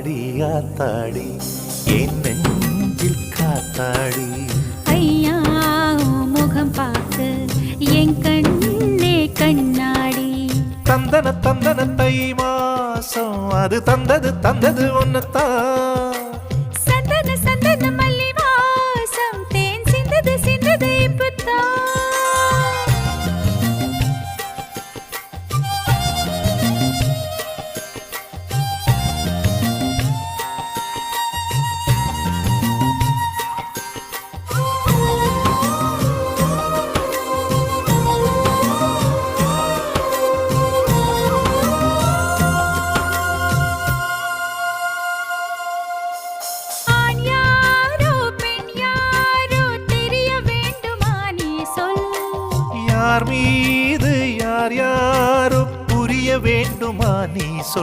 ஆத்தாடி ஆத்தாடி என் நெஞ்சில் காத்தாடி. ஐயா முகம் பார்த்து என் கண்ணே கண்ணாடி. தந்தன தந்தன தை மாசம் அது தந்தது ஒன்னத்தான். சந்தன சந்தன மல்லி வாசம் தேன் சிந்தது இப்பத்தான். யார் மீது யார் யாரோ புரிய வேண்டுமா நீ சொல்.